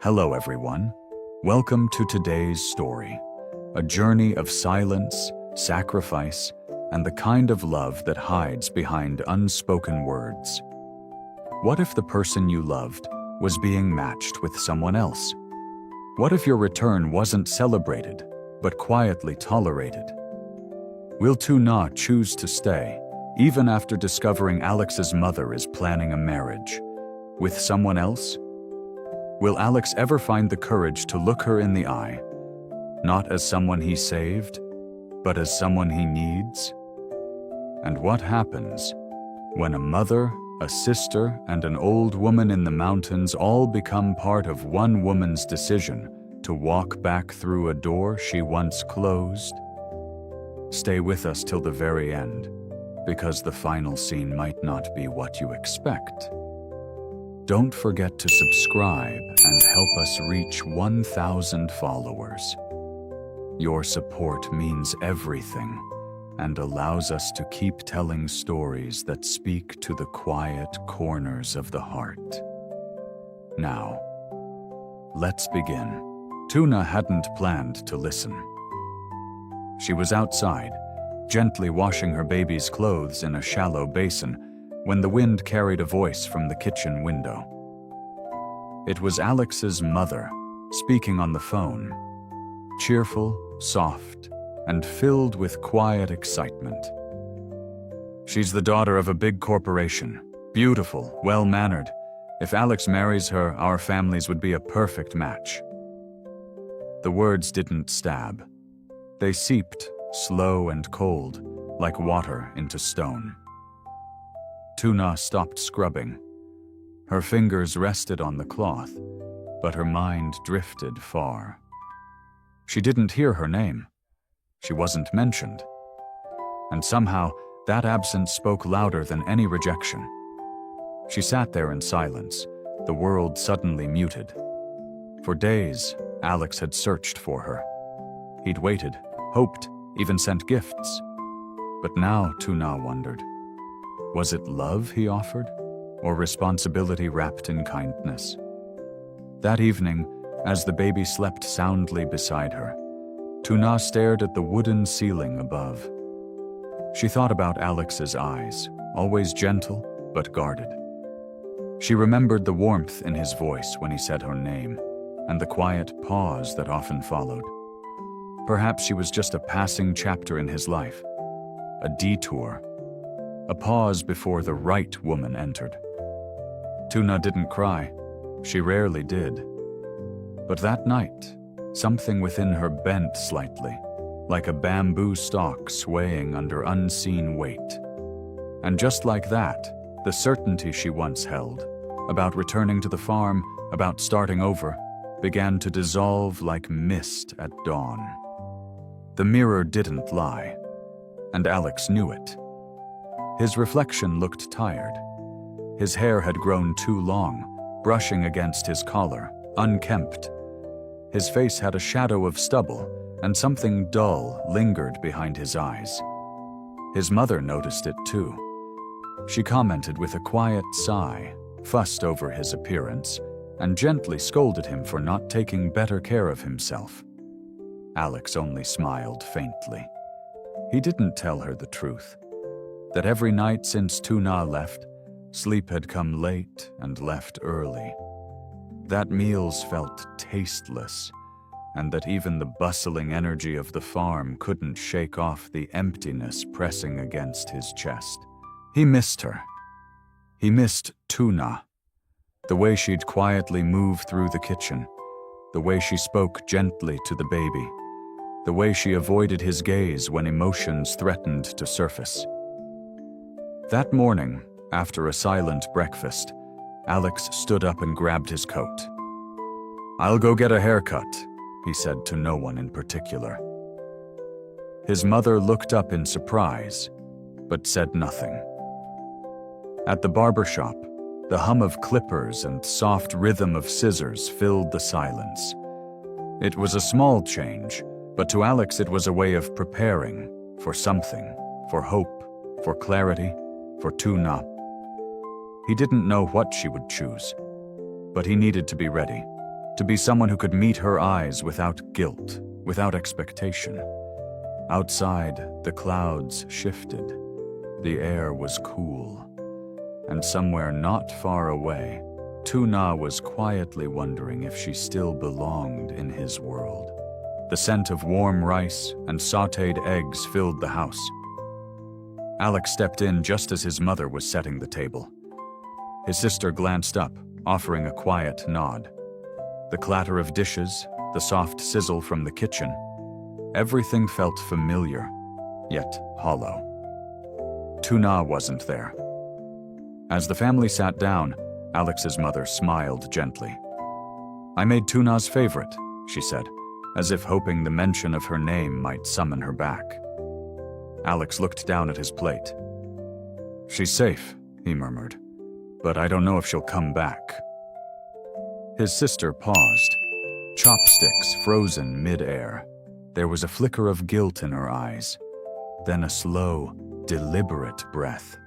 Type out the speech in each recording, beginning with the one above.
Hello everyone. Welcome to today's story, a journey of silence, sacrifice, and the kind of love that hides behind unspoken words. What if the person you loved was being matched with someone else? What if your return wasn't celebrated, but quietly tolerated? Will Tuna choose to stay, even after discovering Alex's mother is planning a marriage? With someone else? Will Alex ever find the courage to look her in the eye, not as someone he saved, but as someone he needs? And what happens when a mother, a sister, and an old woman in the mountains all become part of one woman's decision to walk back through a door she once closed? Stay with us till the very end, because the final scene might not be what you expect. Don't forget to subscribe and help us reach 1,000 followers. Your support means everything and allows us to keep telling stories that speak to the quiet corners of the heart. Now, let's begin. Tuna hadn't planned to listen. She was outside, gently washing her baby's clothes in a shallow basin, when the wind carried a voice from the kitchen window. It was Alex's mother, speaking on the phone, cheerful, soft, and filled with quiet excitement. She's the daughter of a big corporation, beautiful, well-mannered. If Alex marries her, our families would be a perfect match. The words didn't stab. They seeped, slow and cold, like water into stone. Tuna stopped scrubbing. Her fingers rested on the cloth, but her mind drifted far. She didn't hear her name. She wasn't mentioned. And somehow, that absence spoke louder than any rejection. She sat there in silence, the world suddenly muted. For days, Alex had searched for her. He'd waited, hoped, even sent gifts. But now Tuna wondered. Was it love he offered, or responsibility wrapped in kindness? That evening, as the baby slept soundly beside her, Tuna stared at the wooden ceiling above. She thought about Alex's eyes, always gentle but guarded. She remembered the warmth in his voice when he said her name, and the quiet pause that often followed. Perhaps she was just a passing chapter in his life, a detour, a pause before the right woman entered. Tuna didn't cry. She rarely did. But that night, something within her bent slightly, like a bamboo stalk swaying under unseen weight. And just like that, the certainty she once held, about returning to the farm, about starting over, began to dissolve like mist at dawn. The mirror didn't lie, and Alex knew it. His reflection looked tired. His hair had grown too long, brushing against his collar, unkempt. His face had a shadow of stubble, and something dull lingered behind his eyes. His mother noticed it too. She commented with a quiet sigh, fussed over his appearance, and gently scolded him for not taking better care of himself. Alex only smiled faintly. He didn't tell her the truth, that every night since Tuna left, sleep had come late and left early, that meals felt tasteless, and that even the bustling energy of the farm couldn't shake off the emptiness pressing against his chest. He missed her. He missed Tuna, the way she'd quietly move through the kitchen, the way she spoke gently to the baby, the way she avoided his gaze when emotions threatened to surface. That morning, after a silent breakfast, Alex stood up and grabbed his coat. "I'll go get a haircut," he said to no one in particular. His mother looked up in surprise, but said nothing. At the barber shop, the hum of clippers and soft rhythm of scissors filled the silence. It was a small change, but to Alex it was a way of preparing for something, for hope, for clarity, for Tuna. He didn't know what she would choose, but he needed to be ready. to be someone who could meet her eyes without guilt, without expectation. Outside, the clouds shifted. The air was cool. And somewhere not far away, Tuna was quietly wondering if she still belonged in his world. The scent of warm rice and sautéed eggs filled the house. Alex stepped in just as his mother was setting the table. His sister glanced up, offering a quiet nod. The clatter of dishes, the soft sizzle from the kitchen, everything felt familiar, yet hollow. Tuna wasn't there. As the family sat down, Alex's mother smiled gently. "I made Tuna's favorite," she said, as if hoping the mention of her name might summon her back. Alex looked down at his plate. "She's safe," he murmured, "but I don't know if she'll come back." His sister paused, chopsticks frozen mid-air. There was a flicker of guilt in her eyes, then a slow, deliberate breath.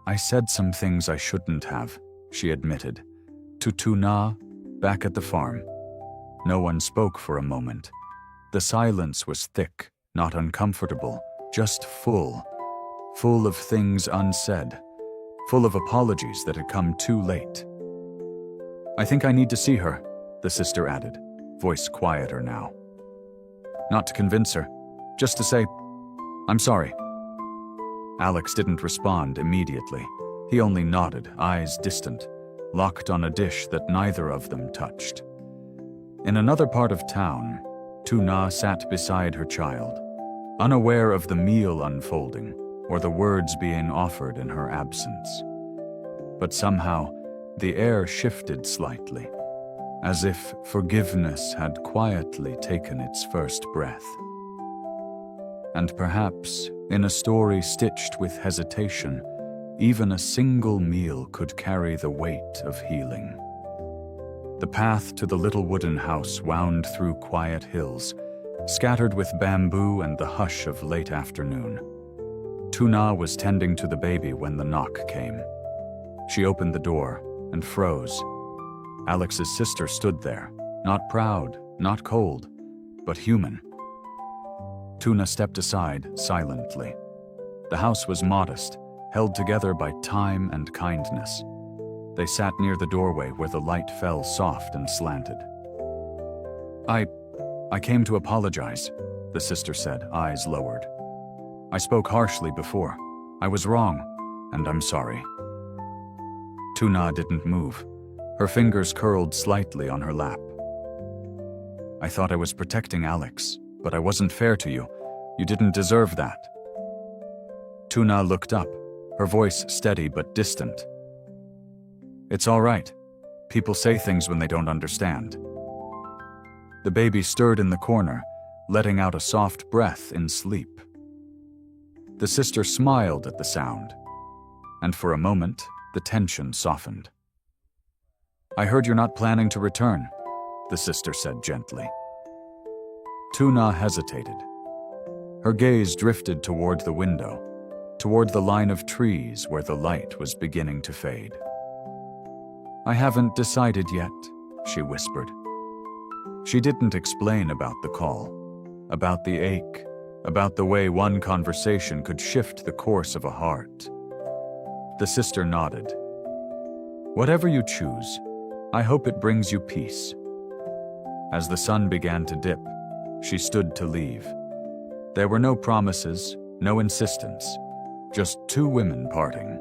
"I said some things I shouldn't have," she admitted, to Tuna back at the farm. No one spoke for a moment. The silence was thick, not uncomfortable, just full of things unsaid, full of apologies that had come too late. "I think I need to see her," the sister added, voice quieter now. "Not to convince her, just to say, I'm sorry." Alex didn't respond immediately. He only nodded, eyes distant, locked on a dish that neither of them touched. In another part of town, Tuna sat beside her child, unaware of the meal unfolding or the words being offered in her absence. But somehow, the air shifted slightly, as if forgiveness had quietly taken its first breath. And perhaps, in a story stitched with hesitation, even a single meal could carry the weight of healing. The path to the little wooden house wound through quiet hills, scattered with bamboo and the hush of late afternoon. Tuna was tending to the baby when the knock came. She opened the door and froze. Alex's sister stood there, not proud, not cold, but human. Tuna stepped aside silently. The house was modest, held together by time and kindness. They sat near the doorway where the light fell soft and slanted. I came to apologize," the sister said, eyes lowered. "I spoke harshly before. I was wrong, and I'm sorry." Tuna didn't move. Her fingers curled slightly on her lap. "I thought I was protecting Alex, but I wasn't fair to you. You didn't deserve that." Tuna looked up, her voice steady but distant. "It's all right. People say things when they don't understand." The baby stirred in the corner, letting out a soft breath in sleep. The sister smiled at the sound, and for a moment, the tension softened. "I heard you're not planning to return," the sister said gently. Tuna hesitated. Her gaze drifted toward the window, toward the line of trees where the light was beginning to fade. "I haven't decided yet," she whispered. She didn't explain about the call, about the ache, about the way one conversation could shift the course of a heart. The sister nodded. "Whatever you choose, I hope it brings you peace." As the sun began to dip, she stood to leave. There were no promises, no insistence, just two women parting,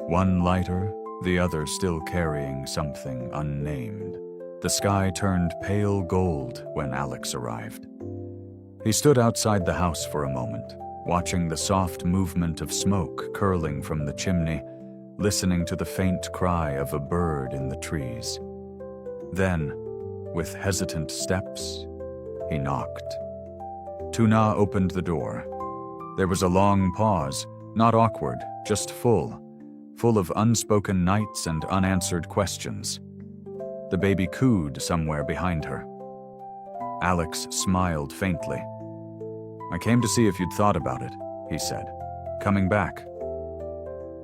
one lighter, the other still carrying something unnamed. The sky turned pale gold when Alex arrived. He stood outside the house for a moment, watching the soft movement of smoke curling from the chimney, listening to the faint cry of a bird in the trees. Then, with hesitant steps, he knocked. Tuna opened the door. There was a long pause, not awkward, just full of unspoken nights and unanswered questions. The baby cooed somewhere behind her. Alex smiled faintly. "I came to see if you'd thought about it," he said. "Coming back."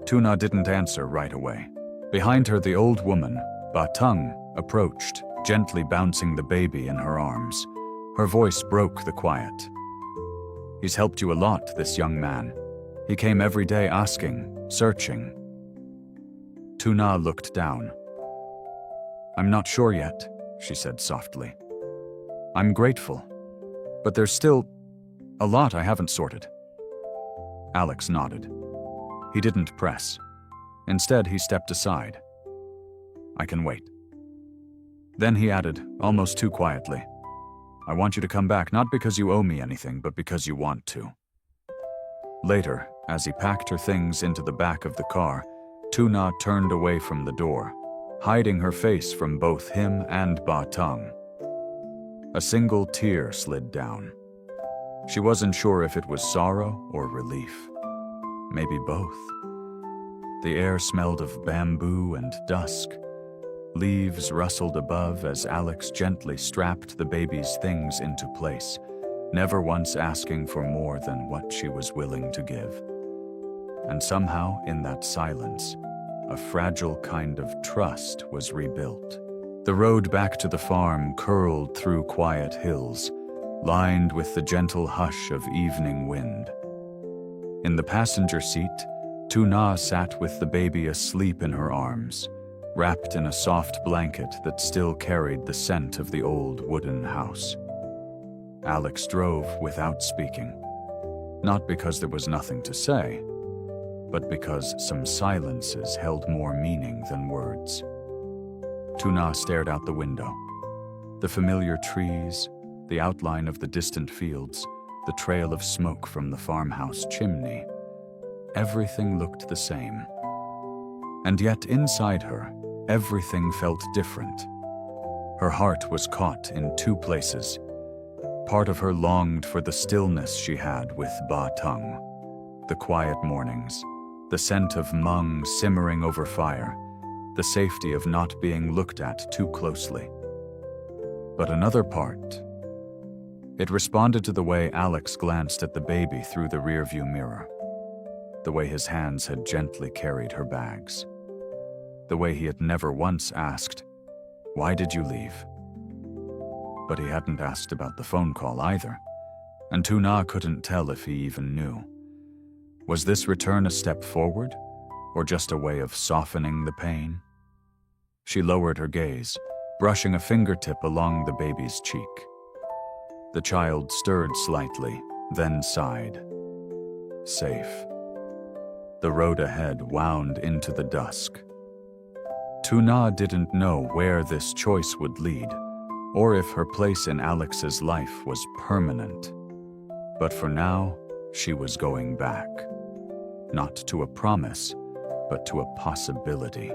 Tuna didn't answer right away. Behind her, the old woman, Batung, approached, gently bouncing the baby in her arms. Her voice broke the quiet. "He's helped you a lot, this young man. He came every day asking, searching." Tuna looked down. "I'm not sure yet," she said softly. "I'm grateful, but there's still a lot I haven't sorted." Alex nodded. He didn't press. Instead, he stepped aside. "I can wait." Then he added, almost too quietly, "I want you to come back not because you owe me anything, but because you want to." Later, as he packed her things into the back of the car, Tuna turned away from the door, hiding her face from both him and Ba Tung. A single tear slid down. She wasn't sure if it was sorrow or relief. Maybe both. The air smelled of bamboo and dusk. Leaves rustled above as Alex gently strapped the baby's things into place, never once asking for more than what she was willing to give. And somehow, in that silence, a fragile kind of trust was rebuilt. The road back to the farm curled through quiet hills, lined with the gentle hush of evening wind. In the passenger seat, Tuna sat with the baby asleep in her arms, wrapped in a soft blanket that still carried the scent of the old wooden house. Alex drove without speaking, not because there was nothing to say, but because some silences held more meaning than words. Tuna stared out the window. The familiar trees, the outline of the distant fields, the trail of smoke from the farmhouse chimney. Everything looked the same. And yet inside her, everything felt different. Her heart was caught in two places. Part of her longed for the stillness she had with Ba Tung, the quiet mornings, the scent of mung simmering over fire, the safety of not being looked at too closely. But another part, it responded to the way Alex glanced at the baby through the rearview mirror, the way his hands had gently carried her bags, the way he had never once asked, "Why did you leave?" But he hadn't asked about the phone call either, and Tuna couldn't tell if he even knew. Was this return a step forward, or just a way of softening the pain? She lowered her gaze, brushing a fingertip along the baby's cheek. The child stirred slightly, then sighed. Safe. The road ahead wound into the dusk. Tuna didn't know where this choice would lead, or if her place in Alex's life was permanent. But for now, she was going back. Not to a promise, but to a possibility.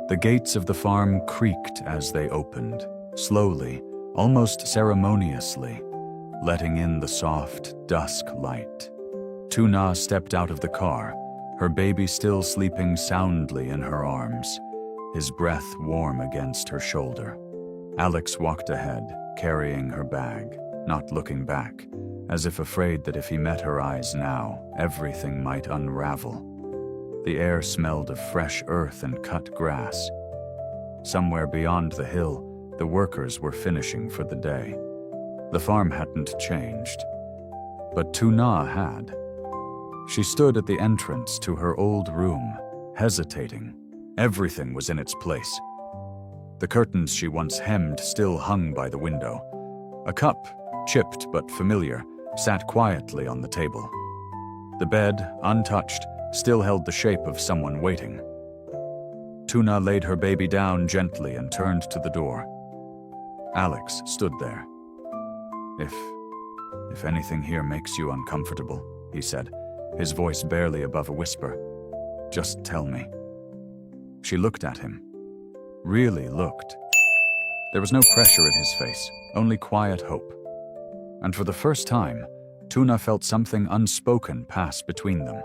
The gates of the farm creaked as they opened, slowly, almost ceremoniously, letting in the soft dusk light. Tuna stepped out of the car, her baby still sleeping soundly in her arms, his breath warm against her shoulder. Alex walked ahead, carrying her bag, not looking back, as if afraid that if he met her eyes now, everything might unravel. The air smelled of fresh earth and cut grass. Somewhere beyond the hill, the workers were finishing for the day. The farm hadn't changed, but Tuna had. She stood at the entrance to her old room, hesitating. Everything was in its place. The curtains she once hemmed still hung by the window. A cup, chipped but familiar, sat quietly on the table. The bed, untouched, still held the shape of someone waiting. Tuna laid her baby down gently and turned to the door. Alex stood there. If anything here makes you uncomfortable," he said, his voice barely above a whisper, "just tell me." She looked at him. Really looked. There was no pressure in his face, only quiet hope. And for the first time, Tuna felt something unspoken pass between them,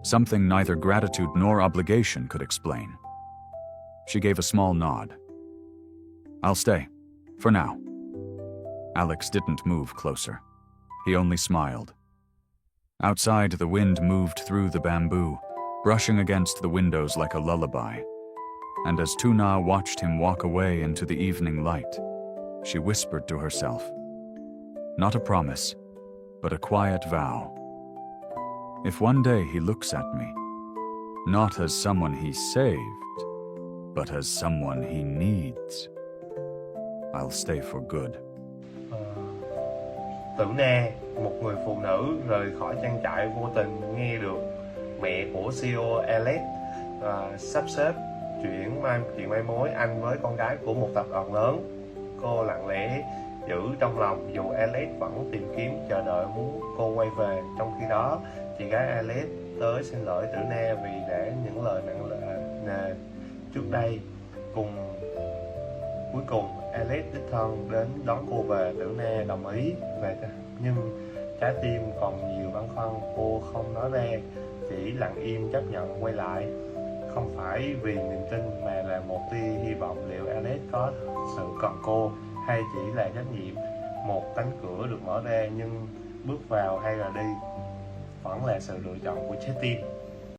something neither gratitude nor obligation could explain. She gave a small nod. "I'll stay, for now." Alex didn't move closer. He only smiled. Outside, the wind moved through the bamboo, brushing against the windows like a lullaby. And as Tuna watched him walk away into the evening light, she whispered to herself. Not a promise, but a quiet vow. If one day he looks at me, not as someone he saved, but as someone he needs, I'll stay for good. Tử Na, một người phụ nữ rời khỏi trang trại, vô tình nghe được mẹ của ceojames sắp xếp chuyện mai mối anh với con gái của một tập đoàn lớn. Cô lặng lẽ giữ trong lòng dù Alex vẫn tìm kiếm chờ đợi muốn cô quay về. Trong khi đó, chị gái Alex tới xin lỗi Tử Na vì để những lời nặng nề trước đây. Cuối cùng Alex đích thân đến đón cô về. Tử Na đồng ý về, nhưng trái tim còn nhiều băn khoăn. Cô không nói ra, chỉ lặng im chấp nhận quay lại, không phải vì niềm tin mà là một tia hy vọng liệu Alex có sự cần cô hay chỉ là trách nhiệm. Một cánh cửa được mở ra, nhưng bước vào hay là đi vẫn là sự lựa chọn của trái tim.